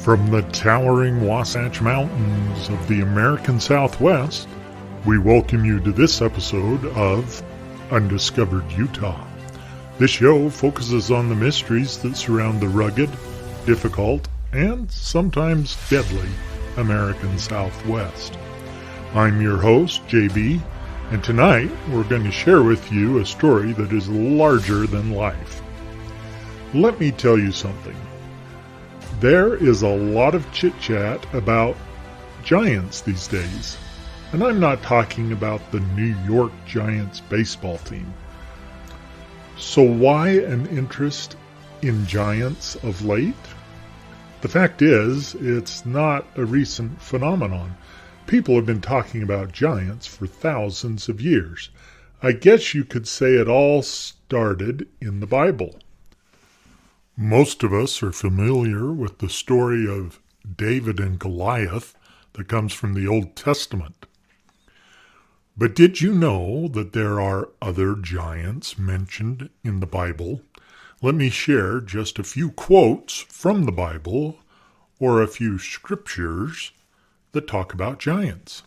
From the towering Wasatch Mountains of the American Southwest, we welcome you to this episode of Undiscovered Utah. This show focuses on the mysteries that surround the rugged, difficult, and sometimes deadly American Southwest. I'm your host, JB, and tonight we're going to share with you a story that is larger than life. Let me tell you something. There is a lot of chit-chat about Giants these days, and I'm not talking about the New York Giants baseball team. So why an interest in Giants of late? The fact is, it's not a recent phenomenon. People have been talking about Giants for thousands of years. I guess you could say it all started in the Bible. Most of us are familiar with the story of David and Goliath that comes from the Old Testament. But did you know that there are other giants mentioned in the Bible? Let me share just a few quotes from the Bible or a few scriptures that talk about giants.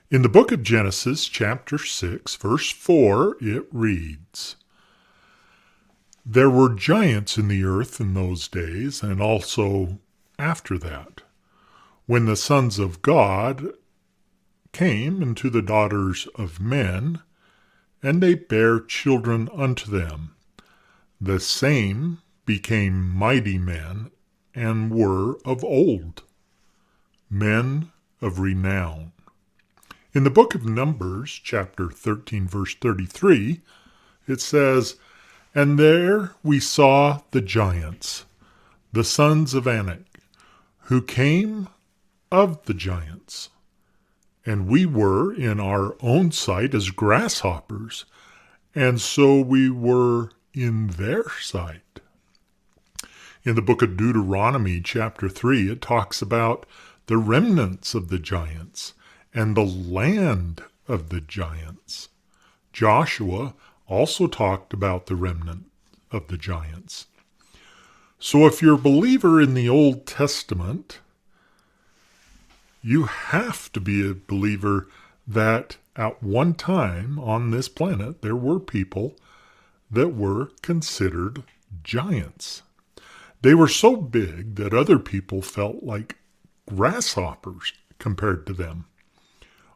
In the book of Genesis, chapter 6, verse 4, it reads, "There were giants in the earth in those days, and also after that, when the sons of God came unto the daughters of men, and they bare children unto them. The same became mighty men, and were of old, men of renown." In the book of Numbers, chapter 13, verse 33, it says, "And there we saw the giants, the sons of Anak, who came of the giants. And we were in our own sight as grasshoppers, and so we were in their sight." In the book of Deuteronomy, chapter 3, it talks about the remnants of the giants and the land of the giants. Joshua also talked about the remnant of the giants. So if you're a believer in the Old Testament, you have to be a believer that at one time on this planet there were people that were considered giants. They were so big that other people felt like grasshoppers compared to them.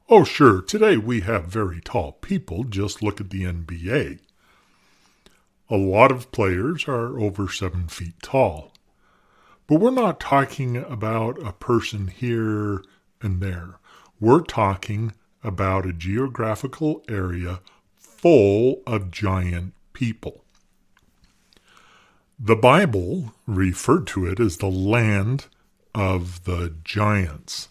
Oh, sure, today we have very tall people. Just look at the NBA. A lot of players are over 7 feet tall. But we're not talking about a person here and there. We're talking about a geographical area full of giant people. The Bible referred to it as the land of the giants.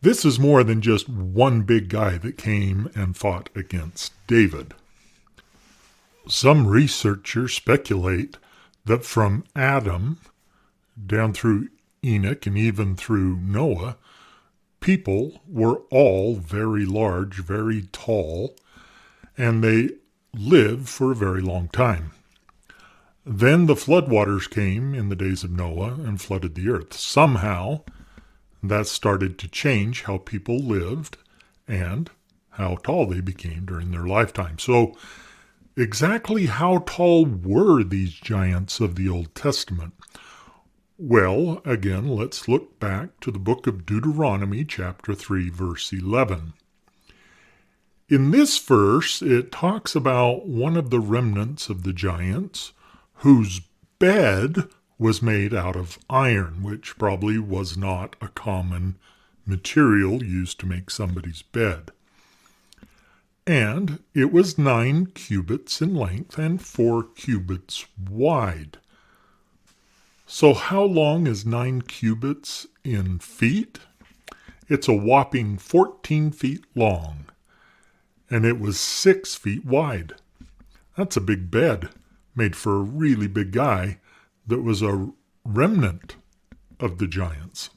This is more than just one big guy that came and fought against David. Some researchers speculate that from Adam down through Enoch and even through Noah, people were all very large, very tall, and they lived for a very long time. Then the floodwaters came in the days of Noah and flooded the earth. Somehow, that started to change how people lived and how tall they became during their lifetime. So exactly how tall were these giants of the Old Testament? Well, again, let's look back to the book of Deuteronomy, chapter 3, verse 11. In this verse, it talks about one of the remnants of the giants whose bed was made out of iron, which probably was not a common material used to make somebody's bed. And it was 9 cubits in length and 4 cubits wide. So how long is 9 cubits in feet? It's a whopping 14 feet long, and it was 6 feet wide. That's a big bed made for a really big guy that was a remnant of the giants.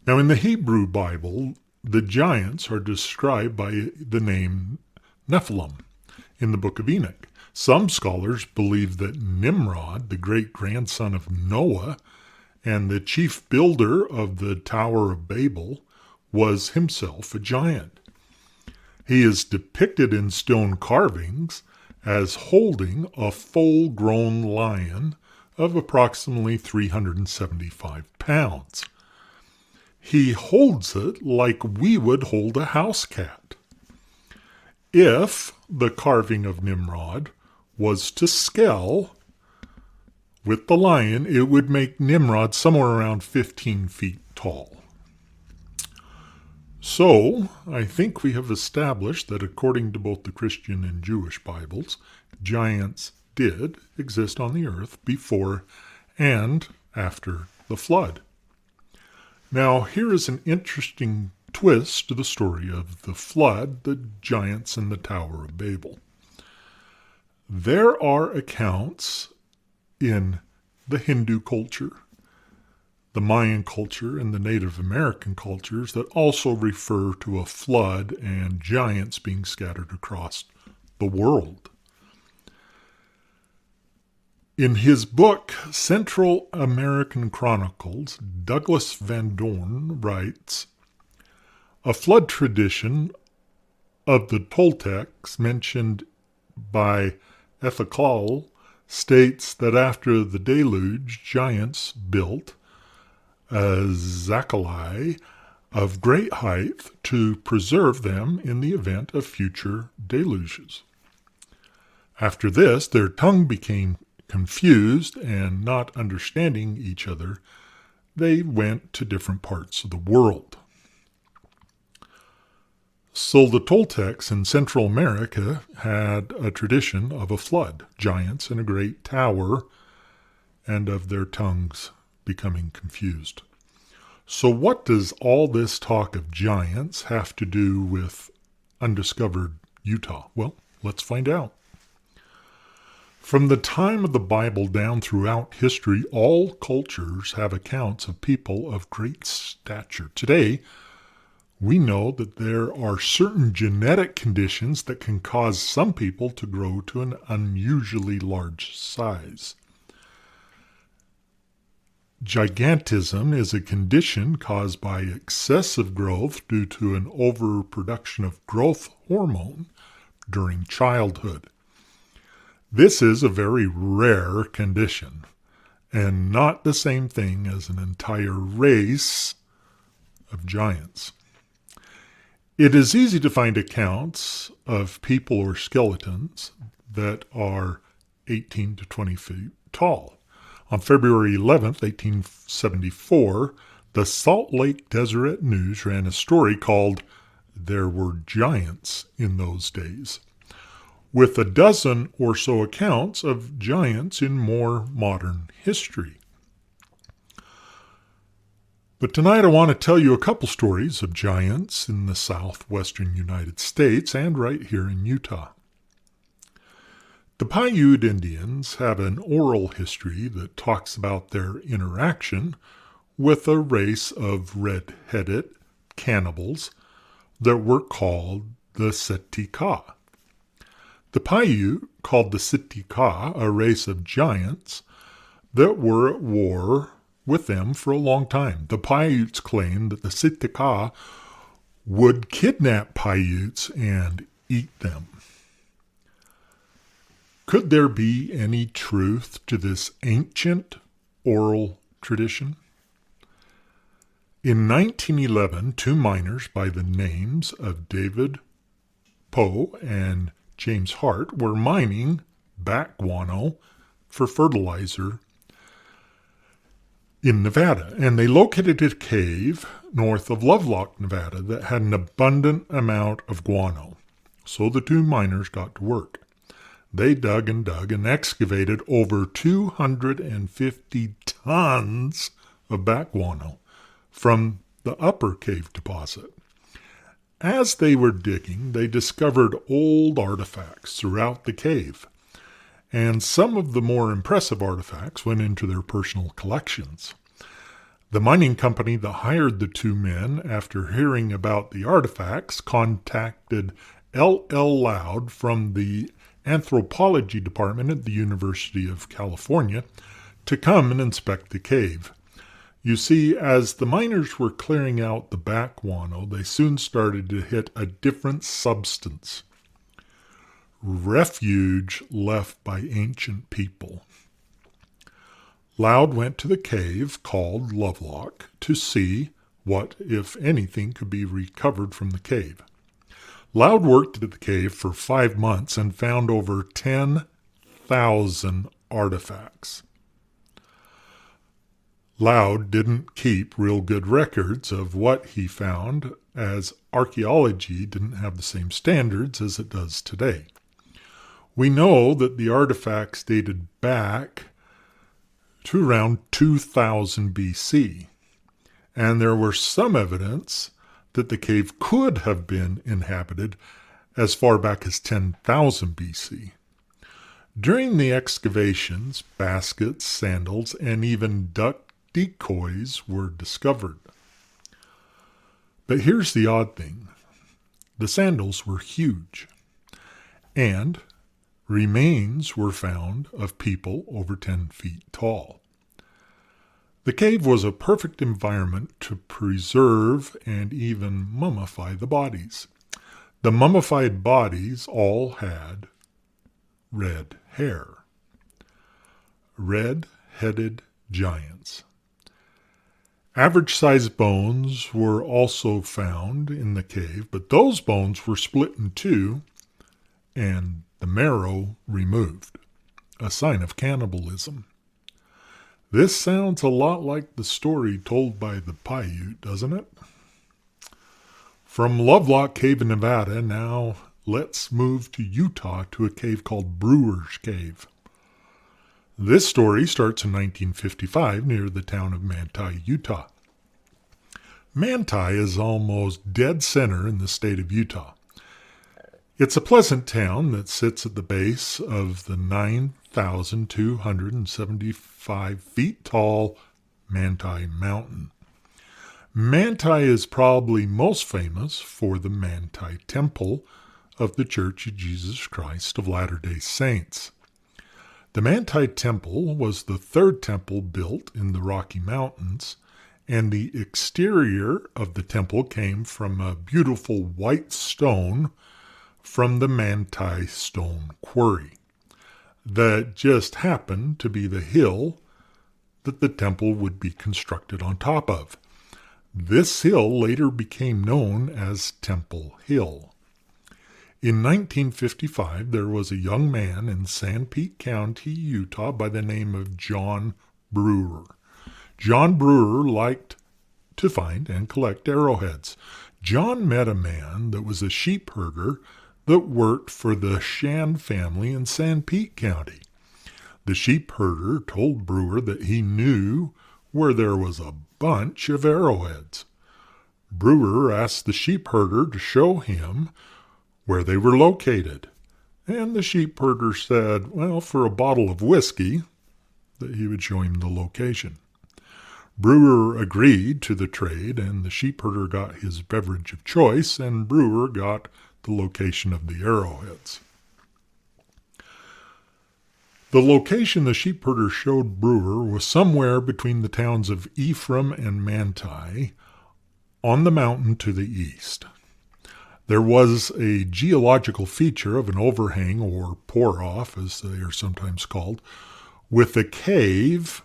Now, in the Hebrew Bible, the giants are described by the name Nephilim in the book of Enoch. Some scholars believe that Nimrod, the great-grandson of Noah and the chief builder of the Tower of Babel, was himself a giant. He is depicted in stone carvings as holding a full-grown lion of approximately 375 pounds. He holds it like we would hold a house cat. If the carving of Nimrod was to scale with the lion, it would make Nimrod somewhere around 15 feet tall. So, I think we have established that according to both the Christian and Jewish Bibles, giants did exist on the earth before and after the flood. Now, here is an interesting twist to the story of the flood, the giants, and the Tower of Babel. There are accounts in the Hindu culture, the Mayan culture, and the Native American cultures that also refer to a flood and giants being scattered across the world. In his book, Central American Chronicles, Douglas Van Dorn writes, a flood tradition of the Toltecs mentioned by Ethel states that after the deluge, giants built a Zachalai of great height to preserve them in the event of future deluges. After this, their tongue became confused, and not understanding each other, they went to different parts of the world. So the Toltecs in Central America had a tradition of a flood, giants in a great tower, and of their tongues becoming confused. So what does all this talk of giants have to do with undiscovered Utah? Well, let's find out. From the time of the Bible down throughout history, all cultures have accounts of people of great stature. Today, we know that there are certain genetic conditions that can cause some people to grow to an unusually large size. Gigantism is a condition caused by excessive growth due to an overproduction of growth hormone during childhood. This is a very rare condition, and not the same thing as an entire race of giants. It is easy to find accounts of people or skeletons that are 18 to 20 feet tall. On February 11th, 1874, the Salt Lake Deseret News ran a story called "There Were Giants in Those Days," with a dozen or so accounts of giants in more modern history. But tonight I want to tell you a couple stories of giants in the southwestern United States and right here in Utah. The Paiute Indians have an oral history that talks about their interaction with a race of red-headed cannibals that were called the Sitka. The Paiute called the Sitka a race of giants that were at war with them for a long time. The Paiutes claimed that the Sitka would kidnap Paiutes and eat them. Could there be any truth to this ancient oral tradition? In 1911, two miners by the names of David Poe and James Hart were mining bat guano for fertilizer in Nevada, and they located a cave north of Lovelock, Nevada that had an abundant amount of guano. So the two miners got to work. They dug and excavated over 250 tons of bat guano from the upper cave deposit. As they were digging, they discovered old artifacts throughout the cave, and some of the more impressive artifacts went into their personal collections. The mining company that hired the two men, after hearing about the artifacts, contacted L.L. Loud from the anthropology department at the University of California to come and inspect the cave. You see, as the miners were clearing out the back guano, they soon started to hit a different substance. Refuge left by ancient people. Loud went to the cave called Lovelock to see what, if anything, could be recovered from the cave. Loud worked at the cave for 5 months and found over 10,000 artifacts. Loud didn't keep real good records of what he found, as archaeology didn't have the same standards as it does today. We know that the artifacts dated back to around 2000 BC, and there was some evidence that the cave could have been inhabited as far back as 10,000 BC. During the excavations, baskets, sandals, and even duck decoys were discovered. But here's the odd thing. The sandals were huge, and remains were found of people over 10 feet tall. The cave was a perfect environment to preserve and even mummify the bodies. The mummified bodies all had red hair. Red-headed giants. Average-sized bones were also found in the cave, but those bones were split in two and the marrow removed, a sign of cannibalism. This sounds a lot like the story told by the Paiute, doesn't it? From Lovelock Cave in Nevada, now let's move to Utah to a cave called Brewer's Cave. This story starts in 1955 near the town of Manti, Utah. Manti is almost dead center in the state of Utah. It's a pleasant town that sits at the base of the 9,275 feet tall Manti Mountain. Manti is probably most famous for the Manti Temple of the Church of Jesus Christ of Latter-day Saints. The Manti Temple was the third temple built in the Rocky Mountains, and the exterior of the temple came from a beautiful white stone from the Manti Stone Quarry. That just happened to be the hill that the temple would be constructed on top of. This hill later became known as Temple Hill. In 1955, there was a young man in Sanpete County, Utah, by the name of John Brewer. John Brewer liked to find and collect arrowheads. John met a man that was a sheep herder that worked for the Shan family in Sanpete County. The sheep herder told Brewer that he knew where there was a bunch of arrowheads. Brewer asked the sheep herder to show him where they were located, and the sheep herder said, well, for a bottle of whiskey, that he would show him the location. Brewer agreed to the trade, and the sheep herder got his beverage of choice, and Brewer got the location of the arrowheads. The location the sheep herder showed Brewer was somewhere between the towns of Ephraim and Manti, on the mountain to the east. There was a geological feature of an overhang, or pour-off, as they are sometimes called, with a cave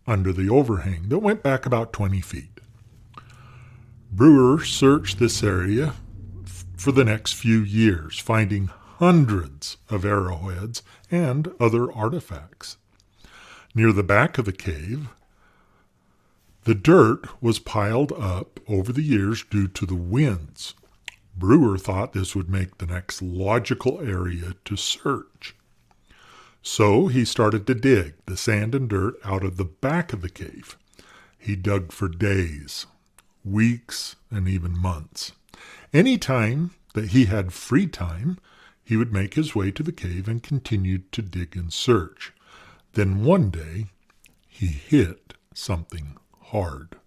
under the overhang that went back about 20 feet. Brewer searched this area for the next few years, finding hundreds of arrowheads and other artifacts. Near the back of the cave, the dirt was piled up over the years due to the winds. Brewer thought this would make the next logical area to search. So he started to dig the sand and dirt out of the back of the cave. He dug for days, weeks, and even months. Any time that he had free time, he would make his way to the cave and continued to dig and search. Then one day, he hit something hard.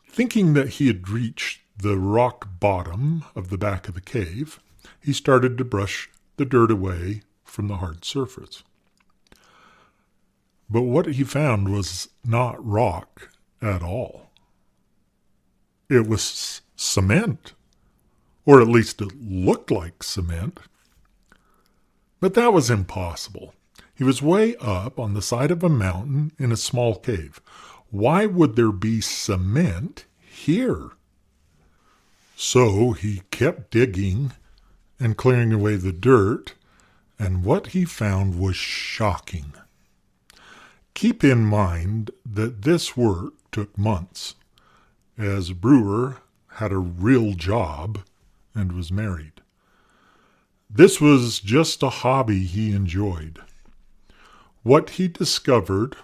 Thinking that he had reached the rock bottom of the back of the cave, he started to brush the dirt away from the hard surface. But what he found was not rock at all. It was cement, or at least it looked like cement. But that was impossible. He was way up on the side of a mountain in a small cave. Why would there be cement here? So he kept digging and clearing away the dirt, and what he found was shocking. Keep in mind that this work took months, as Brewer had a real job and was married. This was just a hobby he enjoyed. What he discovered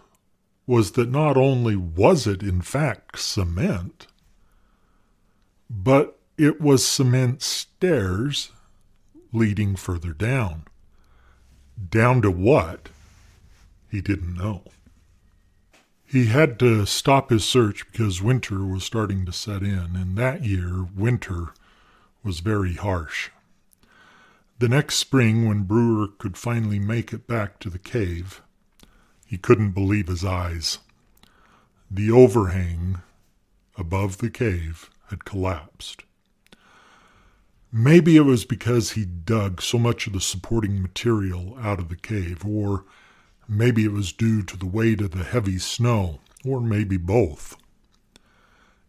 was that not only was it in fact cement, but it was cement stairs leading further down. Down to what? He didn't know. He had to stop his search because winter was starting to set in, and that year, winter was very harsh. The next spring, when Brewer could finally make it back to the cave, he couldn't believe his eyes. The overhang above the cave had collapsed. Maybe it was because he dug so much of the supporting material out of the cave, or maybe it was due to the weight of the heavy snow, or maybe both.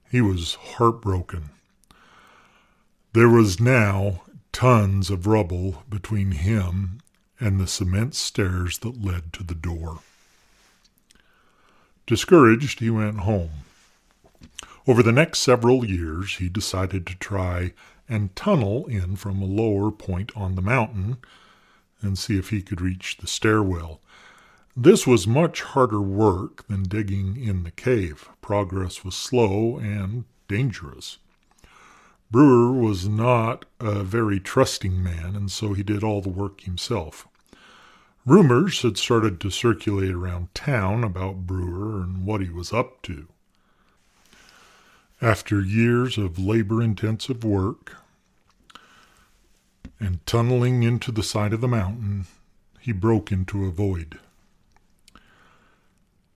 He was heartbroken. There was now tons of rubble between him and the cement stairs that led to the door. Discouraged, he went home. Over the next several years, he decided to try and tunnel in from a lower point on the mountain and see if he could reach the stairwell. This was much harder work than digging in the cave. Progress was slow and dangerous. Brewer was not a very trusting man, and so he did all the work himself. Rumors had started to circulate around town about Brewer and what he was up to. After years of labor-intensive work and tunneling into the side of the mountain, he broke into a void.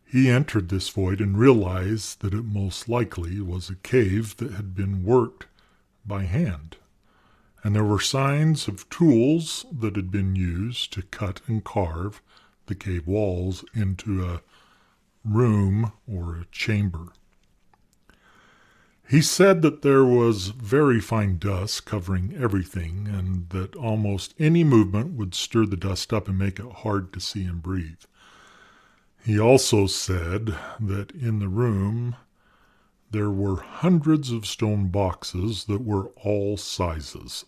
He entered this void and realized that it most likely was a cave that had been worked by hand, and there were signs of tools that had been used to cut and carve the cave walls into a room or a chamber. He said that there was very fine dust covering everything, and that almost any movement would stir the dust up and make it hard to see and breathe. He also said that in the room there were hundreds of stone boxes that were all sizes.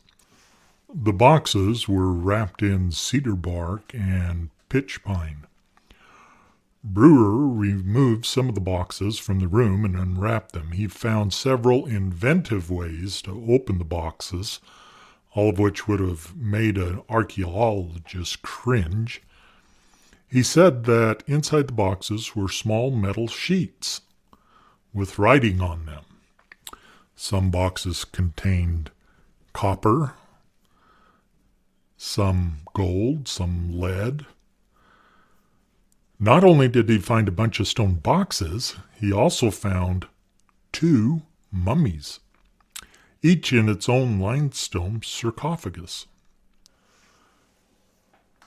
The boxes were wrapped in cedar bark and pitch pine. Brewer removed some of the boxes from the room and unwrapped them. He found several inventive ways to open the boxes, all of which would have made an archaeologist cringe. He said that inside the boxes were small metal sheets with writing on them. Some boxes contained copper, some gold, some lead. Not only did he find a bunch of stone boxes, he also found 2 mummies, each in its own limestone sarcophagus.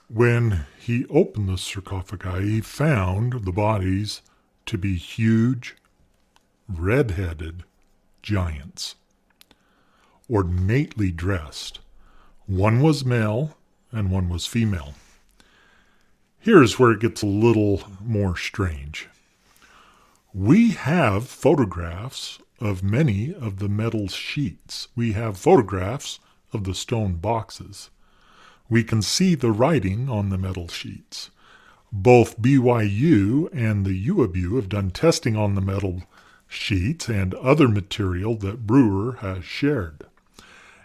When he opened the sarcophagi, he found the bodies to be huge, red-headed giants, ornately dressed. One was male and one was female. Here's where it gets a little more strange. We have photographs of many of the metal sheets. We have photographs of the stone boxes. We can see the writing on the metal sheets. Both BYU and the UABU have done testing on the metal sheets and other material that Brewer has shared.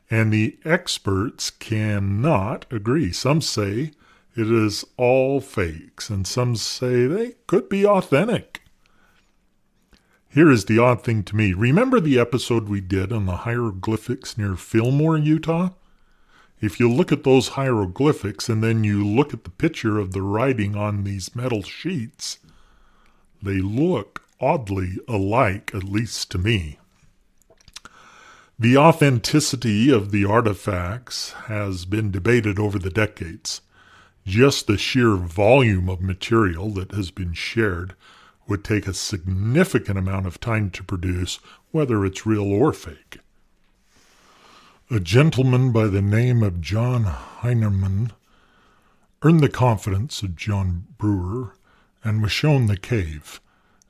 And the experts cannot agree. Some say it is all fakes, and some say they could be authentic. Here is the odd thing to me. Remember the episode we did on the hieroglyphics near Fillmore, Utah? If you look at those hieroglyphics and then you look at the picture of the writing on these metal sheets, they look oddly alike, at least to me. The authenticity of the artifacts has been debated over the decades. Just the sheer volume of material that has been shared would take a significant amount of time to produce, whether it's real or fake. A gentleman by the name of John Heinerman earned the confidence of John Brewer and was shown the cave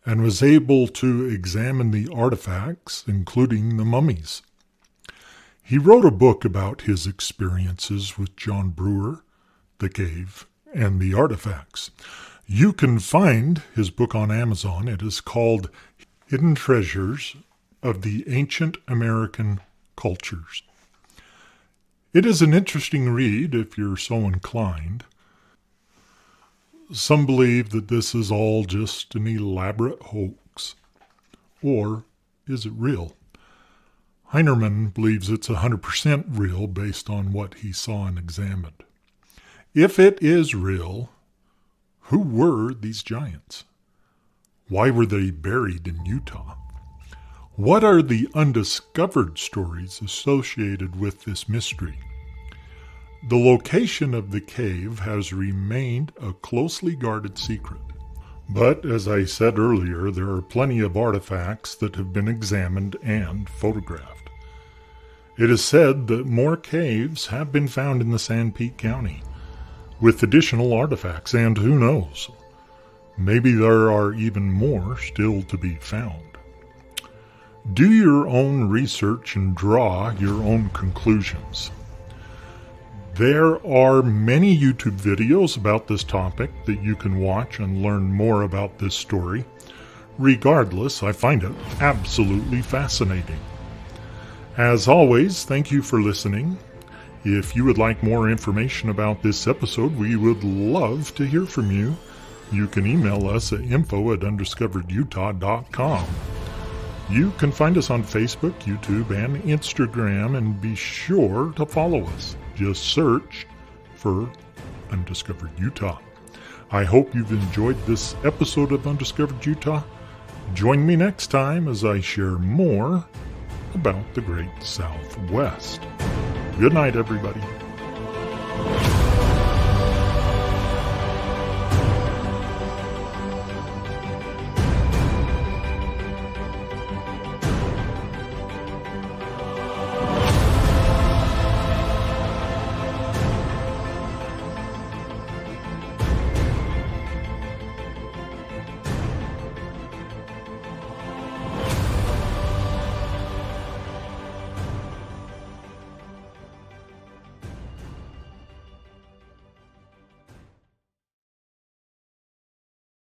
and was able to examine the artifacts, including the mummies. He wrote a book about his experiences with John Brewer, the cave, and the artifacts. You can find his book on Amazon. It is called Hidden Treasures of the Ancient American Cultures. It is an interesting read if you're so inclined. Some believe that this is all just an elaborate hoax. Or is it real? Heinerman believes it's 100% real based on what he saw and examined. If it is real, who were these giants? Why were they buried in Utah? What are the undiscovered stories associated with this mystery? The location of the cave has remained a closely guarded secret. But, as I said earlier, there are plenty of artifacts that have been examined and photographed. It is said that more caves have been found in the Sanpete County, with additional artifacts, and who knows, maybe there are even more still to be found. Do your own research and draw your own conclusions. There are many YouTube videos about this topic that you can watch and learn more about this story. Regardless, I find it absolutely fascinating. As always, thank you for listening. If you would like more information about this episode, we would love to hear from you. You can email us at info@undiscoveredutah.com. You can find us on Facebook, YouTube, and Instagram, and be sure to follow us. Just search for Undiscovered Utah. I hope you've enjoyed this episode of Undiscovered Utah. Join me next time as I share more about the Great Southwest. Good night, everybody.